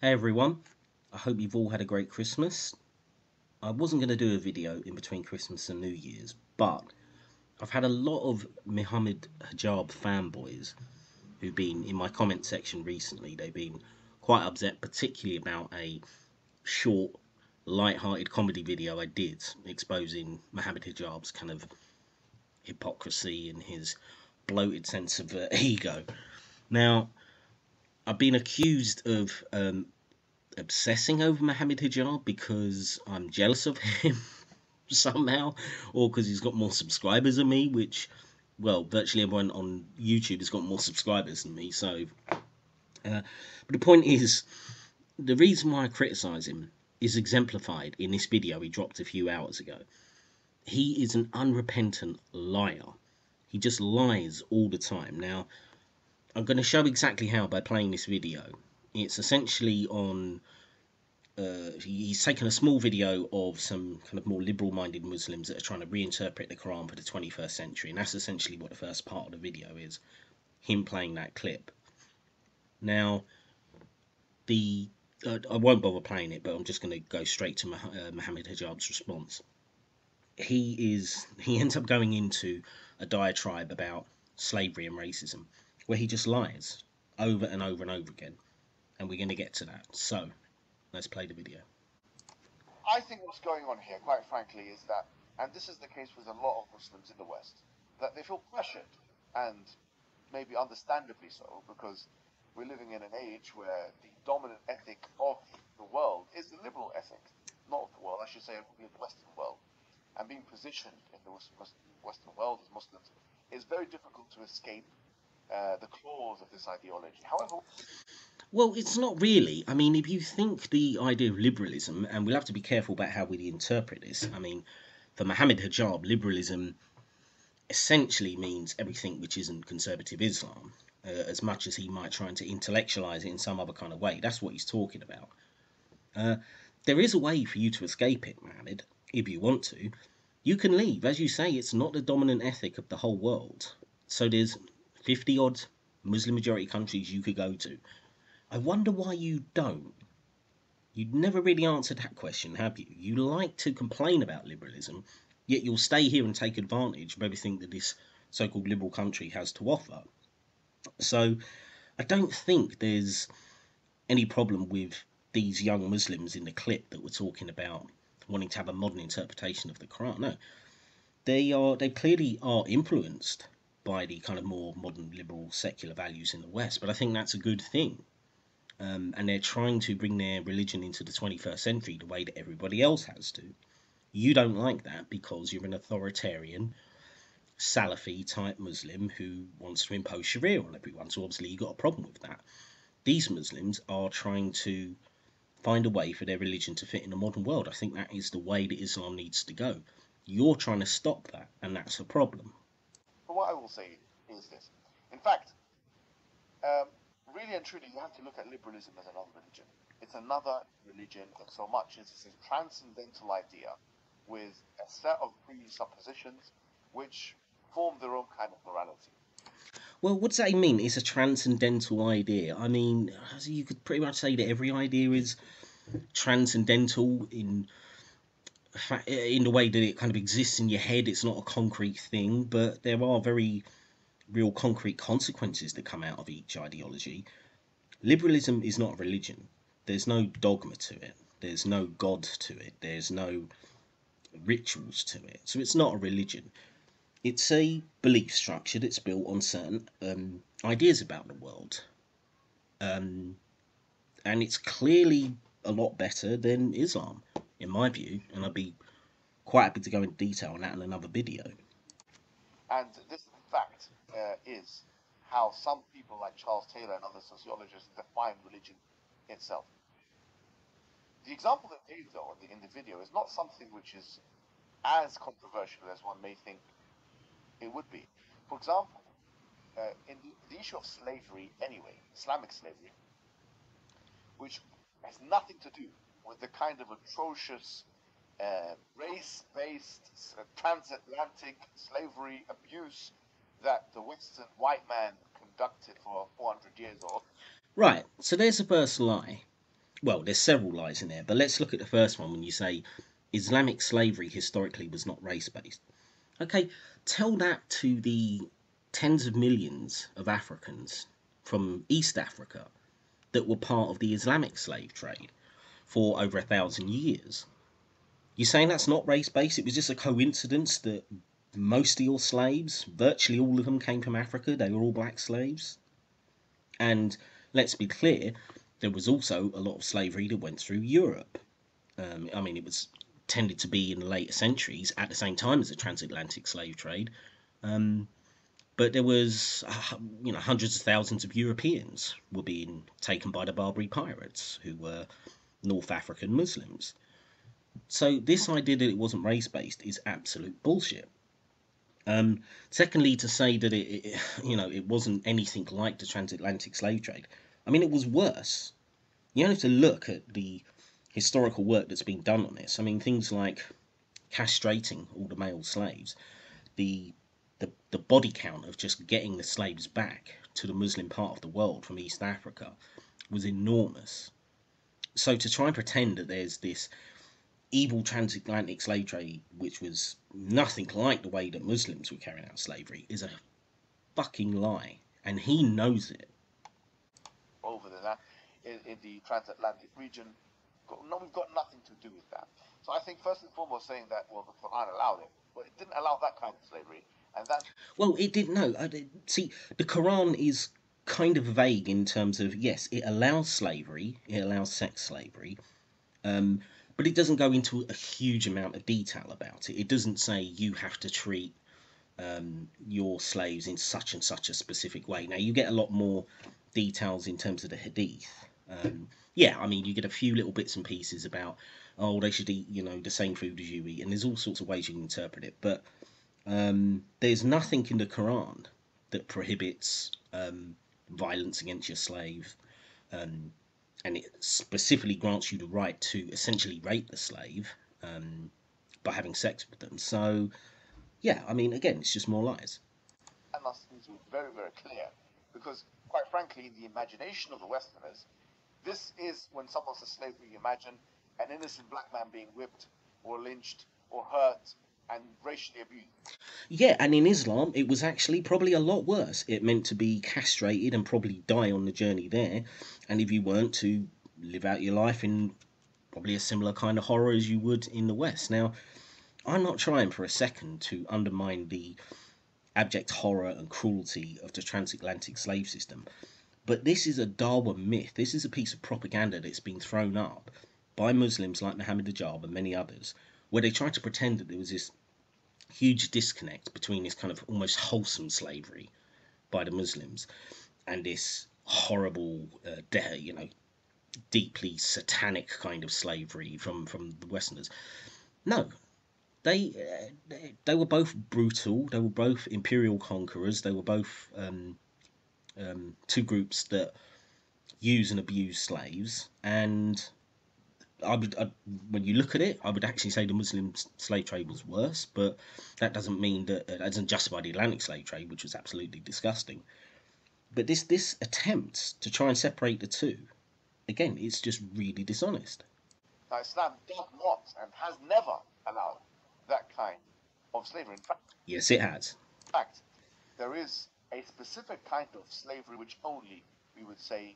Hey everyone, I hope you've all had a great Christmas. I wasn't going to do a video in between Christmas and New Year's, but I've had a lot of Mohammed Hijab fanboys who've been in my comment section recently. They've been quite upset, particularly about a short, light-hearted comedy video I did exposing Mohammed Hijab's kind of hypocrisy and his bloated sense of ego. Now, I've been accused of obsessing over Mohammed Hijab because I'm jealous of him somehow, or because he's got more subscribers than me, which, well, virtually everyone on YouTube has got more subscribers than me. So, but the point is, the reason why I criticise him is exemplified in this video he dropped a few hours ago. He is an unrepentant liar. He just lies all the time. Now, I'm going to show exactly how by playing this video. It's essentially on he's taken a small video of some kind of more liberal-minded Muslims that are trying to reinterpret the Quran for the 21st century, and that's essentially what the first part of the video is, him playing that clip. Now, I won't bother playing it, but I'm just going to go straight to Mohammed Hijab's response. He ends up going into a diatribe about slavery and racism, where he just lies over and over and over again, and we're going to get to that. So, let's play the video. I think what's going on here, quite frankly, is that, and this is the case with a lot of Muslims in the West, that they feel pressured, and maybe understandably so, because we're living in an age where the dominant ethic of the world is the liberal ethic, not of the world, I should say, of the Western world. And being positioned in the Western world as Muslims is very difficult to escape the claws of this ideology. However, Well, it's not really. I mean, if you think the idea of liberalism, and we'll have to be careful about how we interpret this. I mean, for Mohammed Hijab, liberalism essentially means everything which isn't conservative Islam, as much as he might try to intellectualize it in some other kind of way. That's what he's talking about. Uh, there is a way for you to escape it, Mohammed, if you want to. You can leave. As you say, it's not the dominant ethic of the whole world. So there's 50 odd Muslim majority countries you could go to. I wonder why you don't. You'd never really answered that question, have you? You like to complain about liberalism, yet you'll stay here and take advantage of everything that this so-called liberal country has to offer. So I don't think there's any problem with these young Muslims in the clip that we're talking about wanting to have a modern interpretation of the Quran. No, they clearly are influenced by the kind of more modern liberal secular values in the West, but I think that's a good thing. And they're trying to bring their religion into the 21st century the way that everybody else has to. You don't like that because you're an authoritarian, Salafi type Muslim who wants to impose Sharia on everyone. So obviously you've got a problem with that. These Muslims are trying to find a way for their religion to fit in a modern world. I think that is the way that Islam needs to go. You're trying to stop that, and that's a problem. what I will say is this. In fact, um, really and truly, you have to look at liberalism as another religion. It's another religion in so much as it's a transcendental idea with a set of presuppositions which form their own kind of morality. Well, what does that mean? It's a transcendental idea. I mean, you could pretty much say that every idea is transcendental in the way that it kind of exists in your head. It's not a concrete thing, but there are very real concrete consequences that come out of each ideology. Liberalism is not a religion. There's no dogma to it. There's no God to it. There's no rituals to it. So it's not a religion. It's a belief structure that's built on certain ideas about the world. Um, and it's clearly a lot better than Islam, in my view. And I'd be quite happy to go into detail on that in another video. And this, in fact, is how some people like Charles Taylor and other sociologists define religion itself. The example that they gave, though, in the video is not something which is as controversial as one may think it would be. For example, in the issue of slavery anyway, Islamic slavery, which has nothing to do with the kind of atrocious race-based transatlantic slavery abuse that the Western white man conducted for 400 years or Right, so there's the first lie. well, there's several lies in there, but let's look at the first one when you say Islamic slavery historically was not race based. Okay, tell that to the tens of millions of Africans from East Africa that were part of the Islamic slave trade for over 1,000 years. You're saying that's not race based? It was just a coincidence that most of your slaves, virtually all of them, came from Africa. They were all black slaves. And let's be clear, there was also a lot of slavery that went through Europe. I mean, it was tended to be in the later centuries at the same time as the transatlantic slave trade. Um, but there was, hundreds of thousands of Europeans were being taken by the Barbary pirates, who were North African Muslims. So this idea that it wasn't race based is absolute bullshit. Secondly, to say that it wasn't anything like the transatlantic slave trade. I mean, it was worse. You only have to look at the historical work that's been done on this. I mean, things like castrating all the male slaves, the the body count of just getting the slaves back to the Muslim part of the world from East Africa was enormous. So to try and pretend that there's this evil transatlantic slave trade, which was nothing like the way that Muslims were carrying out slavery, is a fucking lie. And he knows it. over that in the transatlantic region. No, we've got nothing to do with that. So I think first and foremost saying that, well, the Quran allowed it, but it didn't allow that kind of slavery. And that, Well, it didn't know. See, the Quran is kind of vague in terms of, yes, it allows slavery, it allows sex slavery, but it doesn't go into a huge amount of detail about it. It doesn't say you have to treat your slaves in such and such a specific way. Now, you get a lot more details in terms of the hadith. Yeah, I mean, you get a few little bits and pieces about, oh, they should eat, the same food as you eat, and there's all sorts of ways you can interpret it. But there's nothing in the Quran that prohibits violence against your slave, um, and it specifically grants you the right to essentially rape the slave by having sex with them. So, yeah, I mean, again, it's just more lies. and us needs to be very, very clear. Because, quite frankly, in the imagination of the Westerners, this is when someone says slavery, you imagine an innocent black man being whipped or lynched or hurt and racially abused. Yeah, and in Islam, it was actually probably a lot worse. It meant to be castrated and probably die on the journey there, and if you weren't, to live out your life in probably a similar kind of horror as you would in the West. Now, I'm not trying for a second to undermine the abject horror and cruelty of the transatlantic slave system, but this is a dawah myth. This is a piece of propaganda that's been thrown up by Muslims like Mohammed Hijab and many others, where they try to pretend that there was this huge disconnect between this kind of almost wholesome slavery by the Muslims and this horrible, deeply satanic kind of slavery from the Westerners. No, they they were both brutal. They were both imperial conquerors. They were both two groups that use and abuse slaves. And when you look at it, I would actually say the Muslim slave trade was worse, but that doesn't mean that doesn't justify the Atlantic slave trade, which was absolutely disgusting. But this attempt to try and separate the two, again, it's just really dishonest. Now, Islam does not and has never allowed that kind of slavery. Yes, it has. Fact, there is a specific kind of slavery which only we would say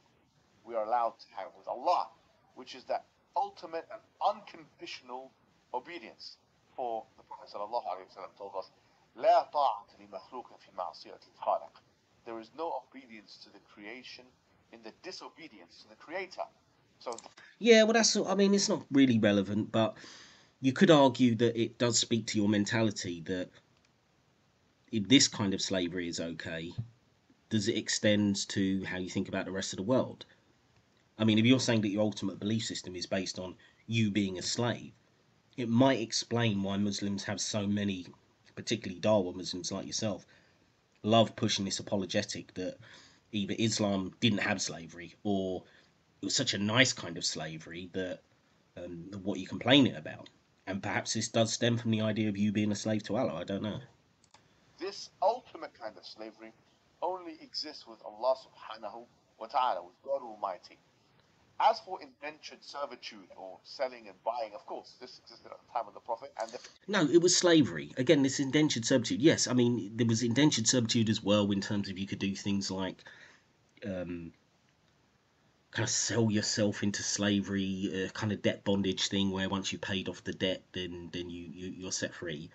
we are allowed to have with Allah, which is that ultimate and unconditional obedience. For the Prophet ﷺ told us, لا طاعة لمخلوق في معصية الخالق. There is no obedience to the creation in the disobedience to the Creator. So, Yeah, well, I mean, it's not really relevant, but you could argue that it does speak to your mentality that if this kind of slavery is okay, does it extend to how you think about the rest of the world? I mean, if you're saying that your ultimate belief system is based on you being a slave, it might explain why Muslims have so many, particularly Dawa Muslims like yourself, love pushing this apologetic that either Islam didn't have slavery or it was such a nice kind of slavery that what you're complaining about. And perhaps this does stem from the idea of you being a slave to Allah. I don't know. this ultimate kind of slavery only exists with Allah subhanahu wa ta'ala, with God Almighty. As for indentured servitude or selling and buying, of course, this existed at the time of the Prophet, and No, it was slavery. Again, this indentured servitude. Yes, I mean there was indentured servitude as well in terms of you could do things like um, kind of sell yourself into slavery, kind of debt bondage thing where once you paid off the debt, then you're set free.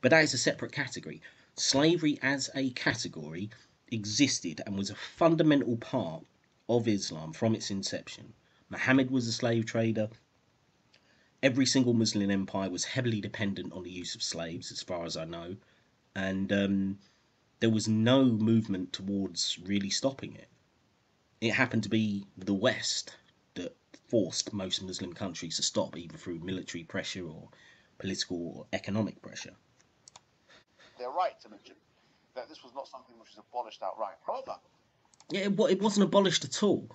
But that is a separate category. Slavery as a category existed and was a fundamental part of Islam from its inception. Muhammad was a slave trader. Every single Muslim empire was heavily dependent on the use of slaves, as far as I know, and there was no movement towards really stopping it. It happened to be the West that forced most Muslim countries to stop, either through military pressure or political or economic pressure. they're right to mention that this was not something which was abolished outright. However, Yeah, it wasn't abolished at all.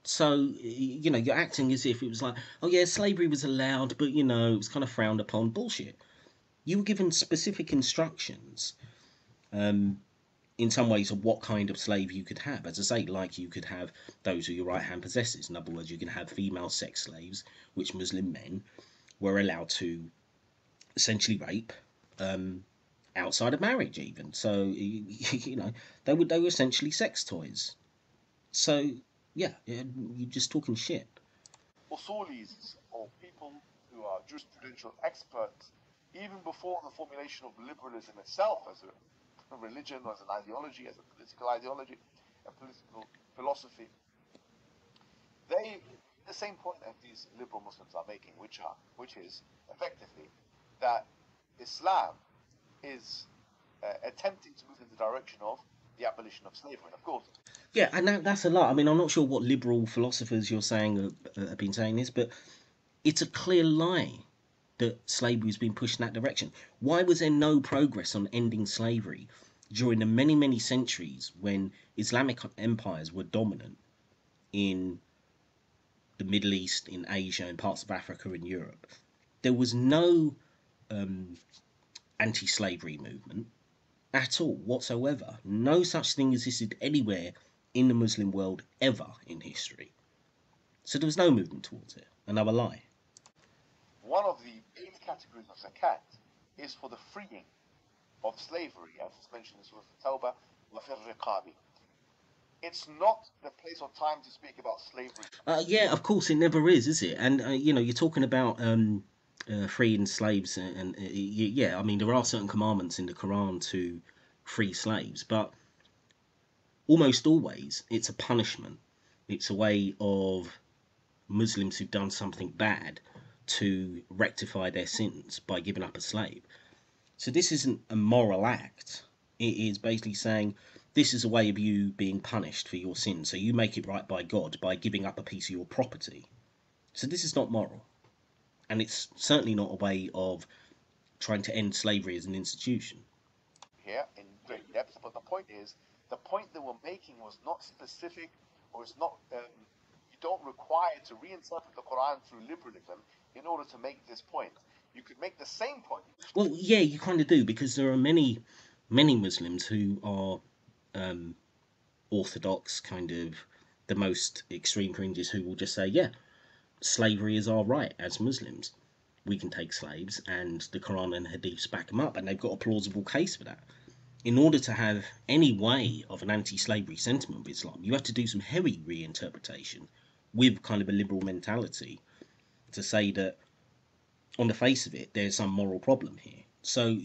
So, you're acting as if it was like, oh yeah, slavery was allowed, but it was kind of frowned upon. Bullshit. You were given specific instructions, in some ways, of what kind of slave you could have. As I say, like you could have those who your right hand possesses. In other words, you can have female sex slaves, which Muslim men were allowed to essentially rape, outside of marriage, even. So, they were essentially sex toys. So, yeah, you're just talking shit. usulis, or people who are jurisprudential experts, even before the formulation of liberalism itself as a religion, as an ideology, as a political ideology, a political philosophy, they the same point that these liberal Muslims are making, which is effectively that Islam is attempting to move in the direction of the abolition of slavery. And of course, Yeah, and that's a lot. I mean, I'm not sure what liberal philosophers you're saying have been saying this, but it's a clear lie that slavery has been pushed in that direction. Why was there no progress on ending slavery during the many, many centuries when Islamic empires were dominant in the Middle East, in Asia, in parts of Africa and Europe? There was no anti slavery movement at all whatsoever. No such thing existed anywhere in the Muslim world ever in history. So there was no movement towards it. Another lie. one of the 8 categories of zakat is for the freeing of slavery, as it's mentioned in Surah Al-Tawbah, وَفِي الرِّقَابِ. It's not the place or time to speak about slavery. Yeah, of course it never is it? And you're talking about freeing slaves, and yeah, I mean there are certain commandments in the Quran to free slaves, but almost always it's a punishment. It's a way of Muslims who've done something bad to rectify their sins by giving up a slave. So this isn't a moral act. It is basically saying this is a way of you being punished for your sins. So you make it right by God by giving up a piece of your property. So this is not moral. And it's certainly not a way of trying to end slavery as an institution. Here in great depth, but the point is, the point that we're making was not specific, or it's not. You don't require to reinterpret the Quran through liberalism in order to make this point. You could make the same point. Well, yeah, you kind of do, because there are many, many Muslims who are orthodox, kind of the most extreme fringes, who will just say, yeah, slavery is our right as Muslims. We can take slaves, and the Quran and Hadiths back them up, and they've got a plausible case for that. In order to have any way of an anti-slavery sentiment of Islam, you have to do some heavy reinterpretation with kind of a liberal mentality to say that, on the face of it, there's some moral problem here. So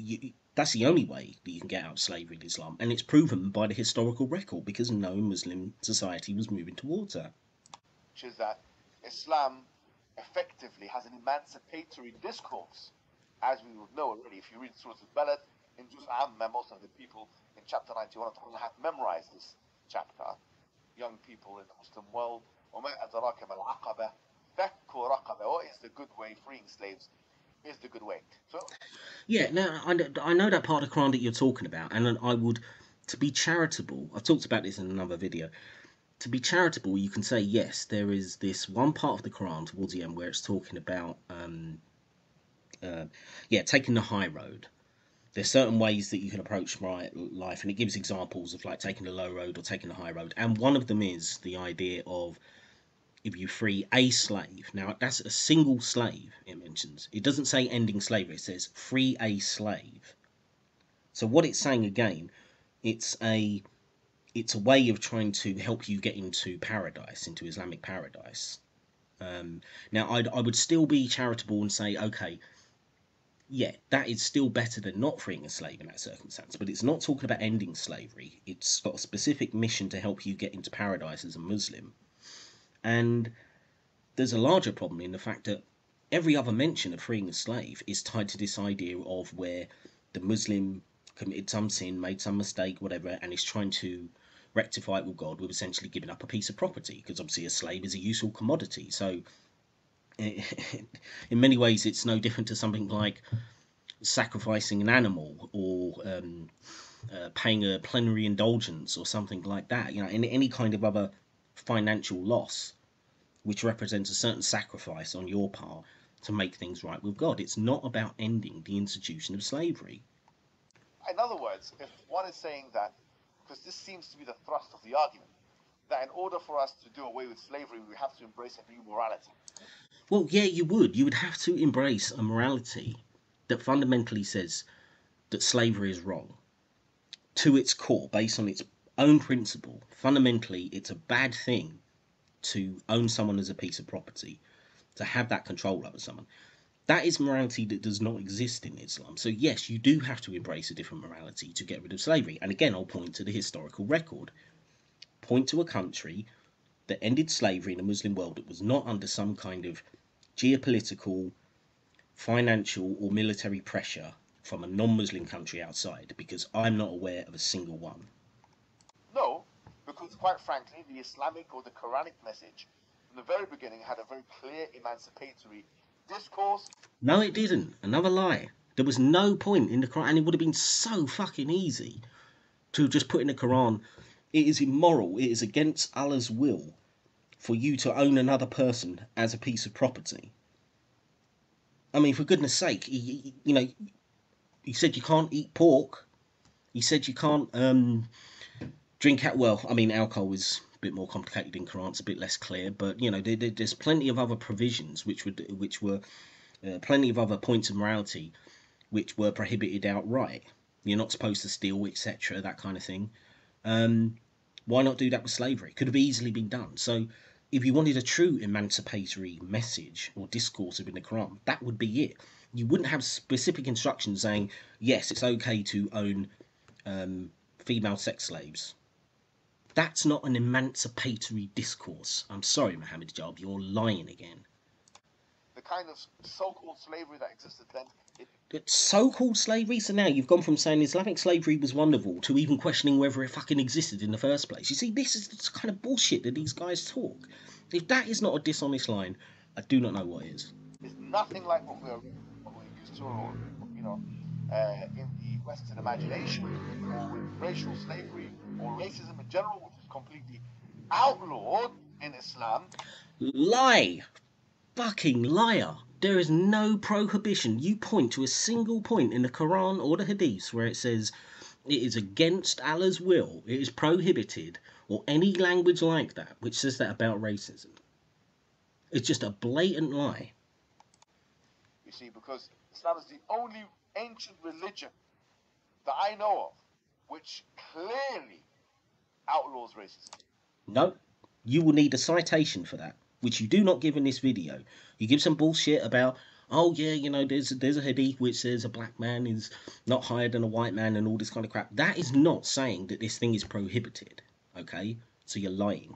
that's the only way that you can get out of slavery in Islam, and it's proven by the historical record because no Muslim society was moving towards that. Which is that Islam effectively has an emancipatory discourse, as we would know already if you read Surah Al-Balad in Juz Amma. Most of the people in chapter 91 have memorized this chapter. Young people in the Muslim world, وَمَا أَدْرَاكَ مَا الْعَقَبَةُ فَكُّ رَقَبَةٍ. What is the good way? Freeing slaves is the good way. So Yeah, now I know that part of the Quran that you're talking about, and I would, to be charitable, I've talked about this in another video. To be charitable, you can say yes, there is this one part of the Quran towards the end where it's talking about, taking the high road. There's certain ways that you can approach life, and it gives examples of like taking the low road or taking the high road. And one of them is the idea of if you free a slave. Now, that's a single slave it mentions. It doesn't say ending slavery, it says free a slave. So what it's saying again, it's a way of trying to help you get into paradise, into Islamic paradise. Now, I would still be charitable and say, okay, yeah, that is still better than not freeing a slave in that circumstance. But it's not talking about ending slavery. It's got a specific mission to help you get into paradise as a Muslim. And there's a larger problem in the fact that every other mention of freeing a slave is tied to this idea of where the Muslim committed some sin, made some mistake, whatever, and is trying to rectify it with God with essentially giving up a piece of property, because obviously a slave is a useful commodity. So in many ways it's no different to something like sacrificing an animal, or paying a plenary indulgence or something like that. You know, in any kind of other financial loss which represents a certain sacrifice on your part to make things right with God. It's not about ending the institution of slavery. In other words, if one is saying that, because this seems to be the thrust of the argument, that in order for us to do away with slavery, we have to embrace a new morality. Well, yeah, you would. You would have to embrace a morality that fundamentally says that slavery is wrong to its core, based on its own principle. Fundamentally, it's a bad thing to own someone as a piece of property, to have that control over someone. That is morality that does not exist in Islam. So yes, you do have to embrace a different morality to get rid of slavery. And again, I'll point to the historical record. Point to a country that ended slavery in a Muslim world that was not under some kind of geopolitical, financial, or military pressure from a non-Muslim country outside, because I'm not aware of a single one. No, because quite frankly, the Islamic or the Quranic message from the very beginning had a very clear emancipatory discourse. No, it didn't. Another lie. There was no point in the Quran, and it would have been so fucking easy to just put in the Quran, it is immoral, it is against Allah's will for you to own another person as a piece of property. I mean, for goodness sake, he said you can't eat pork. He said you can't drink out. Well, I mean, alcohol is a bit more complicated in Quran. It's a bit less clear, but there's plenty of other provisions which were plenty of other points of morality which were prohibited outright. You're not supposed to steal, etc., that kind of thing. Why not do that with slavery? Could have easily been done. So if you wanted a true emancipatory message or discourse within the Quran, that would be it. You wouldn't have specific instructions saying, yes, it's okay to own female sex slaves. That's not an emancipatory discourse. I'm sorry, Mohammed Hijab, you're lying again. The kind of so-called slavery that existed then. So-called slavery? So now you've gone from saying Islamic slavery was wonderful to even questioning whether it fucking existed in the first place. You see, this is the kind of bullshit that these guys talk. If that is not a dishonest line, I do not know what is. It's nothing like what we're used to, or in the Western imagination, or with racial slavery or racism in general, which is completely outlawed in Islam. Lie! Fucking liar! There is no prohibition. You point to a single point in the Quran or the Hadiths where it says it is against Allah's will, it is prohibited, or any language like that which says that about racism. It's just a blatant lie. You see, because Islam is the only ancient religion that I know of which clearly outlaws racism. No, you will need a citation for that, which you do not give in this video. You give some bullshit about, oh yeah, there's a hadith which says a black man is not higher than a white man and all this kind of crap. That is not saying that this thing is prohibited, okay? So you're lying.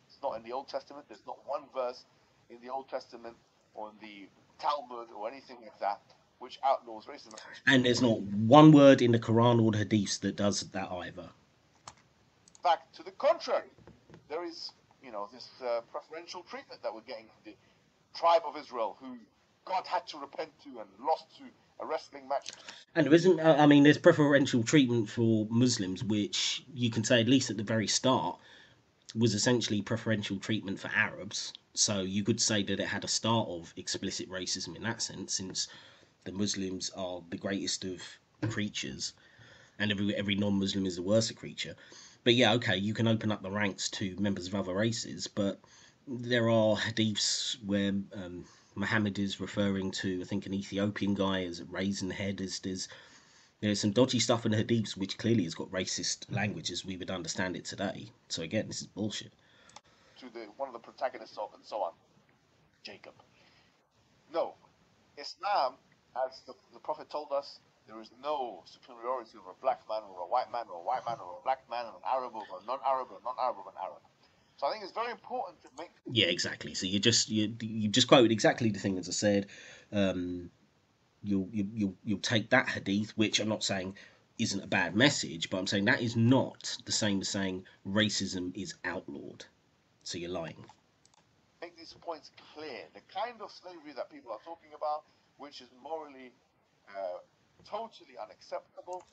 It's not in the Old Testament. There's not one verse in the Old Testament or in the Talmud or anything like that which outlaws racism. And there's not one word in the Quran or the hadiths that does that either. In fact, to the contrary, there is, this preferential treatment that we're getting from the tribe of Israel, who God had to repent to and lost to a wrestling match. And there isn't, there's preferential treatment for Muslims, which you can say, at least at the very start, was essentially preferential treatment for Arabs. So you could say that it had a start of explicit racism in that sense, since the Muslims are the greatest of creatures, and every non-Muslim is the worst creature. But yeah, okay, you can open up the ranks to members of other races, but there are hadiths where Muhammad is referring to, I think, an Ethiopian guy as a raisin head. There's some dodgy stuff in the hadiths which clearly has got racist language as we would understand it today. So again, this is bullshit. To the one of the protagonists of, and so on, Jacob. No, Islam, as the Prophet told us, there is no superiority over a black man or a white man or a white man or a black man or an Arab over a non-Arab or a non-Arab over an Arab. So I think it's very important to make. Yeah, exactly. So you just quoted exactly the thing as I said. You'll take that hadith, which I'm not saying isn't a bad message, but I'm saying that is not the same as saying racism is outlawed. So you're lying. Make these points clear. The kind of slavery that people are talking about, which is morally totally unacceptable.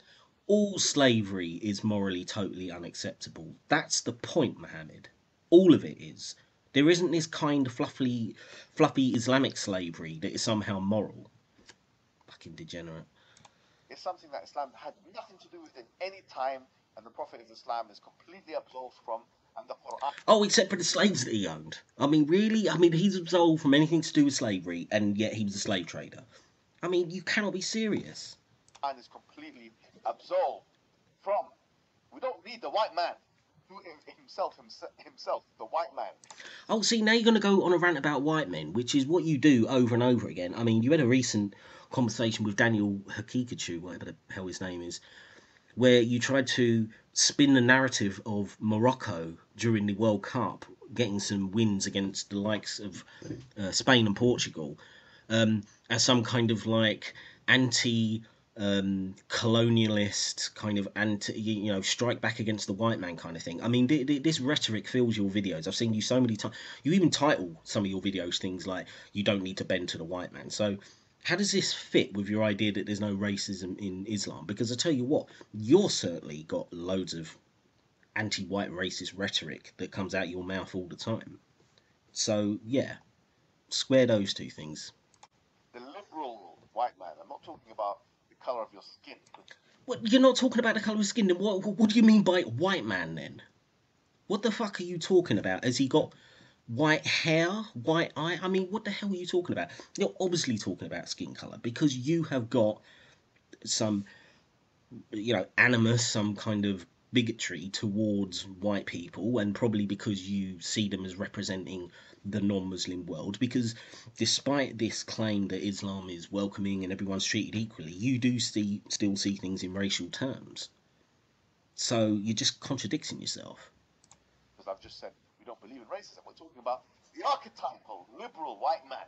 All slavery is morally totally unacceptable. That's the point, Mohammed. All of it is. There isn't this kind of fluffy Islamic slavery that is somehow moral. Fucking degenerate. It's something that Islam had nothing to do with in any time, and the Prophet of Islam is completely absolved from, and the Quran. Oh, except for the slaves that he owned. I mean, really? I mean, he's absolved from anything to do with slavery, and yet he was a slave trader. I mean, you cannot be serious. And is completely absolved from. We don't need the white man, who himself, the white man. Oh, see, now you're going to go on a rant about white men, which is what you do over and over again. I mean, you had a recent conversation with Daniel Hakikachu, whatever the hell his name is, where you tried to spin the narrative of Morocco during the World Cup, getting some wins against the likes of Spain and Portugal, as some kind of like anti colonialist kind of anti, strike back against the white man kind of thing. I mean, this rhetoric fills your videos. I've seen you so many times. You even title some of your videos things like "You don't need to bend to the white man." So how does this fit with your idea that there's no racism in Islam? Because I tell you what, you're certainly got loads of anti-white racist rhetoric that comes out your mouth all the time. So yeah, square those two things. The liberal white man. I'm not talking about the color of your skin. What, you're not talking about the colour of skin, then what do you mean by white man then? What the fuck are you talking about? Has he got white hair, white eye? I mean, what the hell are you talking about? You're obviously talking about skin colour because you have got some, animus, some kind of bigotry towards white people, and probably because you see them as representing the non-Muslim world, because despite this claim that Islam is welcoming and everyone's treated equally, you do still see things in racial terms. So you're just contradicting yourself. Because I've just said we don't believe in racism. We're talking about the archetypal liberal white man.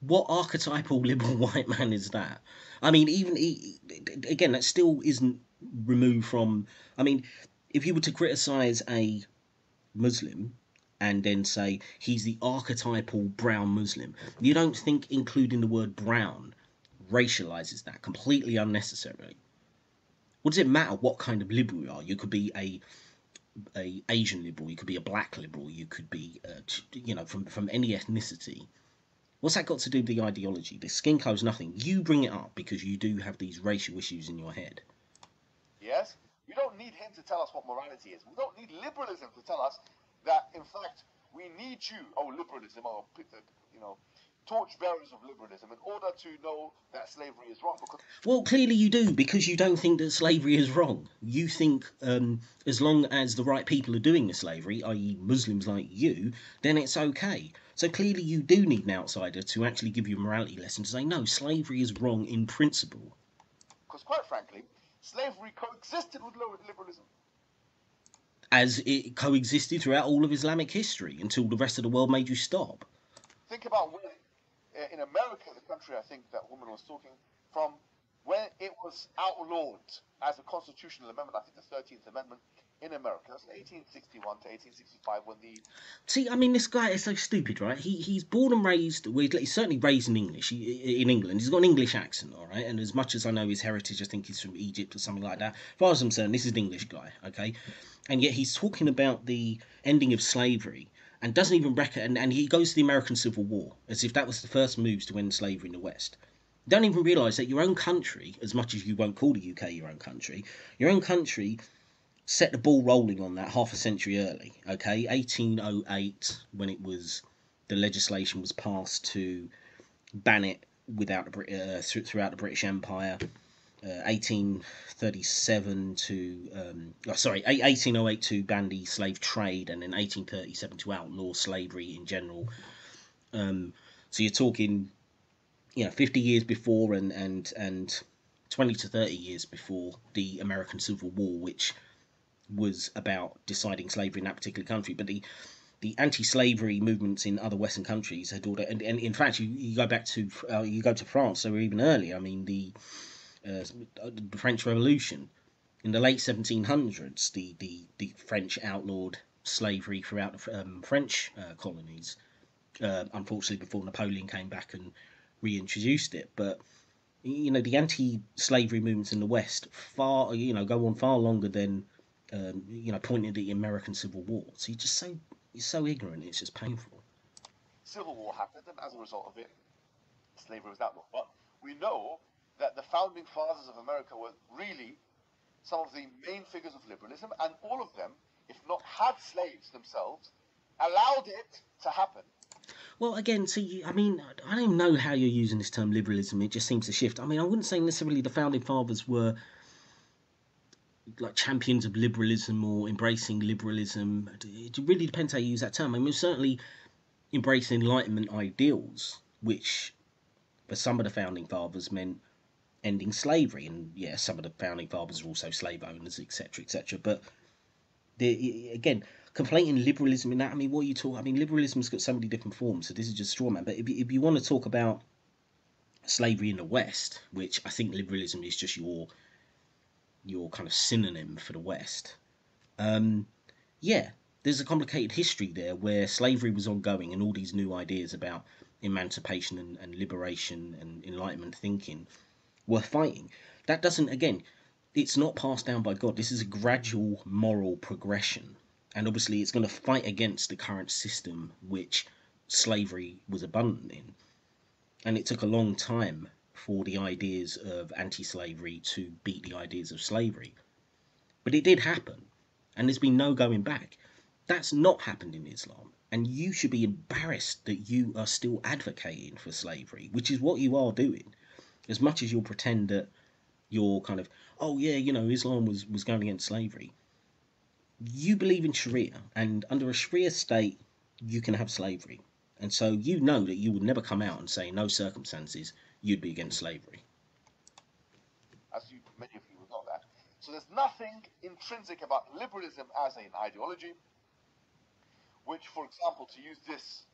What archetypal liberal white man is that? I mean, again, that still isn't removed from. I mean, if you were to criticize a Muslim and then say he's the archetypal brown Muslim, you don't think including the word brown racializes that completely unnecessarily? What does it matter what kind of liberal you are? You could be a Asian liberal, you could be a black liberal, you could be from any ethnicity. What's that got to do with the ideology? The skin colour's nothing. You bring it up because you do have these racial issues in your head. Yes? We don't need him to tell us what morality is. We don't need liberalism to tell us that, in fact, we need you, liberalism, torchbearers of liberalism, in order to know that slavery is wrong. Well, clearly you do, because you don't think that slavery is wrong. You think as long as the right people are doing the slavery, i.e. Muslims like you, then it's okay. So clearly you do need an outsider to actually give you a morality lesson to say, no, slavery is wrong in principle. Because quite frankly, slavery coexisted with liberalism. As it coexisted throughout all of Islamic history until the rest of the world made you stop. Think about when, in America, the country I think that woman was talking from, when it was outlawed as a constitutional amendment, I think the 13th Amendment, in America. That's 1861 to 1865 when the... See, I mean, this guy is so stupid, right? He's born and raised, well, he's certainly raised in English, in England. He's got an English accent, all right? And as much as I know his heritage, I think he's from Egypt or something like that. As far as I'm concerned, this is an English guy, okay? And yet he's talking about the ending of slavery and doesn't even reckon, and he goes to the American Civil War as if that was the first moves to end slavery in the West. Don't even realise that your own country, as much as you won't call the UK your own country set the ball rolling on that half a century early. Okay, 1808, when it was the legislation was passed to ban it without throughout the British Empire. 1837 to 1808 to ban the slave trade, and then 1837 to outlaw slavery in general. So you're talking, 50 years before, and 20 to 30 years before the American Civil War, which was about deciding slavery in that particular country. But the anti-slavery movements in other Western countries had all that, and in fact, you go back to you go to France, or even earlier. I mean, the French Revolution in the late 1700s, the French outlawed slavery throughout the French colonies. Unfortunately, before Napoleon came back and reintroduced it, but the anti-slavery movements in the West go on far longer than pointing at the American Civil War. So you're so ignorant. It's just painful. Civil War happened, and as a result of it, slavery was outlawed. But we know that the founding fathers of America were really some of the main figures of liberalism, and all of them, if not had slaves themselves, allowed it to happen. Well, again, see, I mean, I don't even know how you're using this term liberalism. It just seems to shift. I mean, I wouldn't say necessarily the founding fathers were like champions of liberalism or embracing liberalism. It really depends how you use that term. I mean, certainly embrace Enlightenment ideals, which for some of the founding fathers meant ending slavery, and yeah, some of the founding fathers were also slave owners, etc., etc. But again, conflating liberalism in that, I mean, what are you talking? I mean, liberalism's got so many different forms, so this is just straw man. But if you want to talk about slavery in the West, which I think liberalism is just your kind of synonym for the West, yeah, there's a complicated history there where slavery was ongoing and all these new ideas about emancipation and liberation and Enlightenment thinking were fighting. That doesn't, again, it's not passed down by God. This is a gradual moral progression. And obviously, it's going to fight against the current system which slavery was abundant in. And it took a long time for the ideas of anti slavery to beat the ideas of slavery. But it did happen. And there's been no going back. That's not happened in Islam. And you should be embarrassed that you are still advocating for slavery, which is what you are doing. As much as you'll pretend that you're kind of, oh yeah, Islam was going against slavery. You believe in Sharia, and under a Sharia state, you can have slavery. And so you know that you would never come out and say, in no circumstances, you'd be against slavery. As many of you would know that. So there's nothing intrinsic about liberalism as an ideology, which, for example, to use this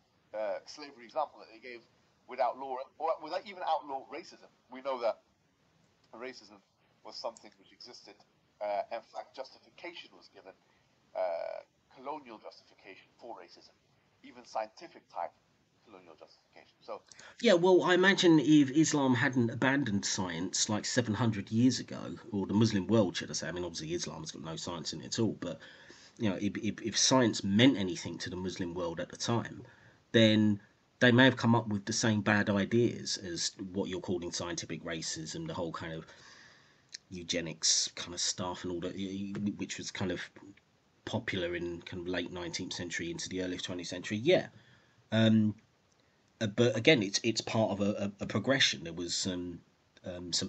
slavery example that they gave, would outlaw, or without even outlaw racism. We know that racism was something which existed. In fact, justification was given, colonial justification for racism, even scientific type colonial justification. So, Yeah, well, I imagine if Islam hadn't abandoned science like 700 years ago, or the Muslim world, should I say, I mean, obviously Islam's got no science in it at all, but, if science meant anything to the Muslim world at the time, then they may have come up with the same bad ideas as what you're calling scientific racism, the whole kind of eugenics kind of stuff and all that, which was kind of popular in kind of late 19th century into the early 20th century. Yeah, but again, it's part of a progression. There was some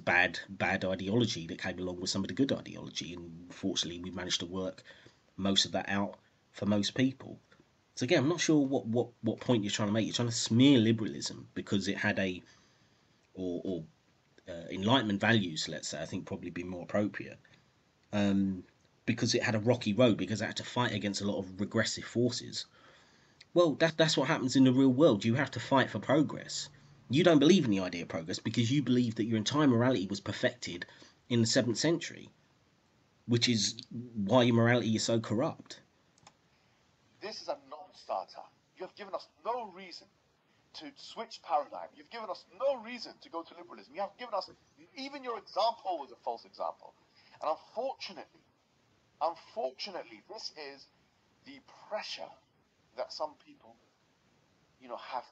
bad ideology that came along with some of the good ideology, and fortunately, we managed to work most of that out for most people. So again, I'm not sure what point you're trying to make. You're trying to smear liberalism because it had or Enlightenment values, let's say, I think probably be more appropriate, because it had a rocky road, because it had to fight against a lot of regressive forces. Well, that's what happens in the real world. You have to fight for progress. You don't believe in the idea of progress because you believe that your entire morality was perfected in the 7th century, which is why your morality is so corrupt. this is a non-starter. You have given us no reason to switch paradigm. You've given us no reason to go to liberalism. You have given us, even your example was a false example. And unfortunately, this is the pressure that some people, have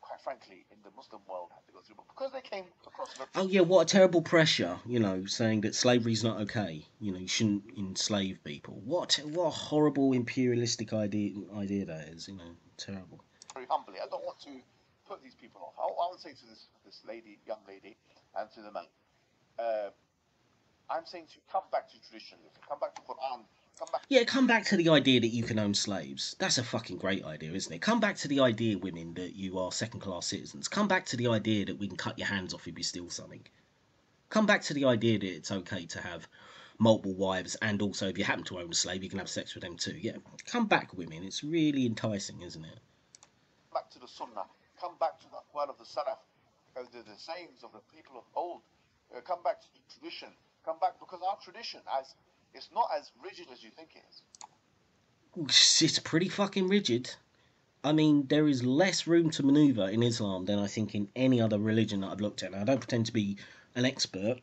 quite frankly, in the Muslim world had to go through, but because they came across Oh virtue. yeah, what a terrible pressure, saying that slavery's not okay. You shouldn't enslave people. What a horrible imperialistic idea that is. Terrible. Very humbly, I don't want to put these people off. I would say to this lady, young lady, and to the man, uh, I'm saying to come back to tradition, come back to Quran, come back. Yeah, come back to the idea that you can own slaves. That's a fucking great idea, isn't it? Come back to the idea, women, that you are second-class citizens. Come back to the idea that we can cut your hands off if you steal something. Come back to the idea that it's okay to have multiple wives, and also if you happen to own a slave, you can have sex with them too. Yeah, come back, women. It's really enticing, isn't it? Back to the Sunnah, come back to the aqwal of the Salaf, the sayings of the people of old, come back to the tradition, come back because our tradition, as it's not as rigid as you think it is. It's pretty fucking rigid. I mean, there is less room to manoeuvre in Islam than I think in any other religion that I've looked at. Now, I don't pretend to be an expert.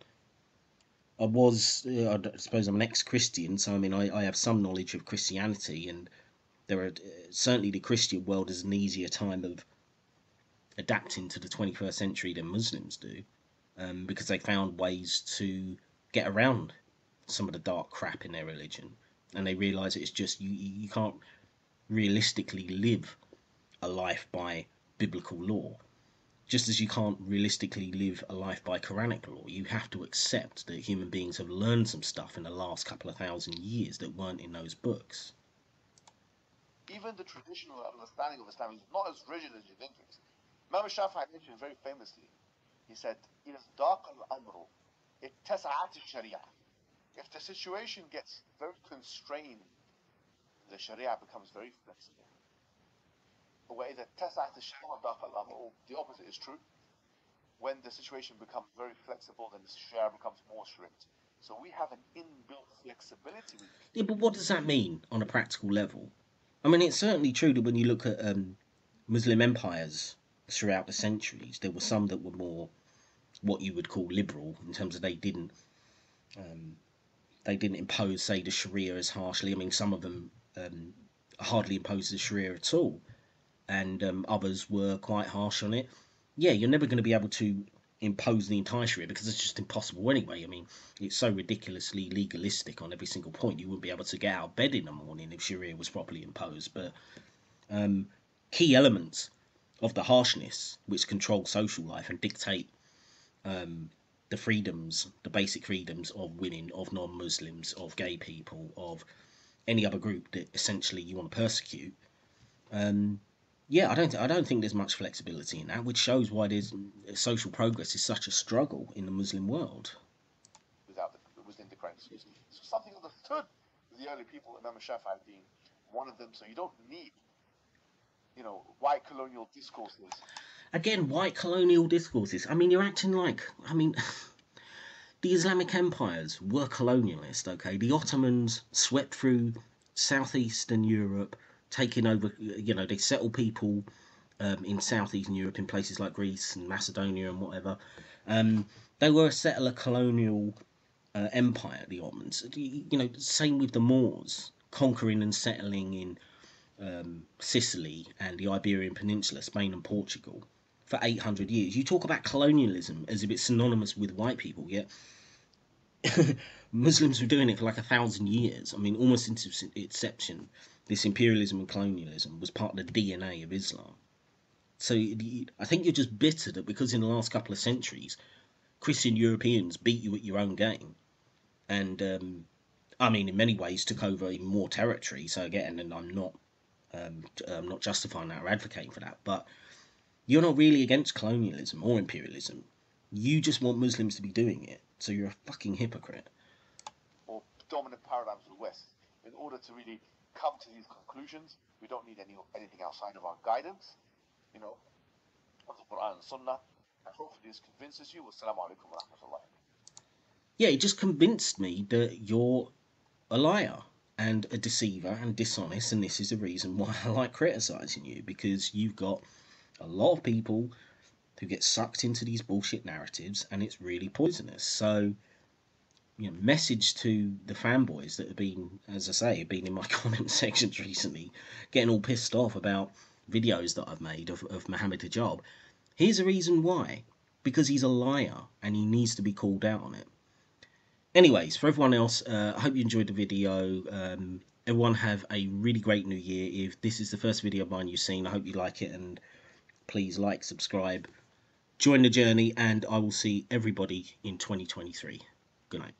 I suppose I'm an ex-Christian, so I mean, I have some knowledge of Christianity, and there are certainly the Christian world has an easier time of adapting to the 21st century than Muslims do, because they found ways to get around some of the dark crap in their religion, and they realise it's just you can't realistically live a life by biblical law. Just as you can't realistically live a life by Quranic law, you have to accept that human beings have learned some stuff in the last couple of thousand years that weren't in those books. Even the traditional understanding of Islam is not as rigid as you think it is. Imam Shafi'i mentioned very famously, he said, "It is dark al-amru, it tasa'at sharia." If the situation gets very constrained, the sharia becomes very flexible. وإذا اتسعت الشريعة ضاق الأمر. The opposite is true. When the situation becomes very flexible, then the sharia becomes more strict. So we have an inbuilt flexibility with it. Yeah, but what does that mean on a practical level? I mean, it's certainly true that when you look at Muslim empires throughout the centuries, there were some that were more what you would call liberal in terms of they didn't impose, say, the Sharia as harshly. I mean, some of them hardly imposed the Sharia at all, and others were quite harsh on it. Yeah, you're never going to be able to impose the entire Sharia because it's just impossible anyway. I mean, it's so ridiculously legalistic on every single point. You wouldn't be able to get out of bed in the morning if Sharia was properly imposed. But key elements of the harshness which control social life and dictate the freedoms, the basic freedoms of women, of non-Muslims, of gay people, of any other group that essentially you want to persecute. Yeah, I don't think there's much flexibility in that, which shows why there's social progress is such a struggle in the Muslim world. Within the Quran, so something understood with the early people, Imam Shafi'i being one of them. So you don't need, white colonial discourses. Again, white colonial discourses. I mean, you're acting like, the Islamic empires were colonialist, okay? The Ottomans swept through southeastern Europe, taking over, they settled people in southeastern Europe in places like Greece and Macedonia and whatever. They were a settler colonial empire, the Ottomans. Same with the Moors, conquering and settling in Sicily and the Iberian Peninsula, Spain and Portugal, for 800 years. You talk about colonialism as if it's synonymous with white people, yet Muslims were doing it for like 1,000 years. I mean, almost into inception, this imperialism and colonialism was part of the DNA of Islam. So I think you're just bitter that because in the last couple of centuries, Christian Europeans beat you at your own game, and in many ways took over even more territory. So again, and I'm not justifying that or advocating for that, but you're not really against colonialism or imperialism. You just want Muslims to be doing it. So you're a fucking hypocrite. Or dominant paradigms of the West. In order to really come to these conclusions, we don't need anything outside of our guidance, of the Quran and Sunnah. And hopefully this convinces you. Wassalamu alaikum wa rahmatullah. Yeah, it just convinced me that you're a liar and a deceiver and dishonest, and this is the reason why I like criticising you, because you've got a lot of people who get sucked into these bullshit narratives, and it's really poisonous. So, message to the fanboys that have been, as I say, been in my comment sections recently, getting all pissed off about videos that I've made of Mohammed Hijab. Here's a reason why. Because he's a liar and he needs to be called out on it. Anyways, for everyone else, I hope you enjoyed the video. Everyone have a really great new year. If this is the first video of mine you've seen, I hope you like it, and please like, subscribe, join the journey, and I will see everybody in 2023. Good night.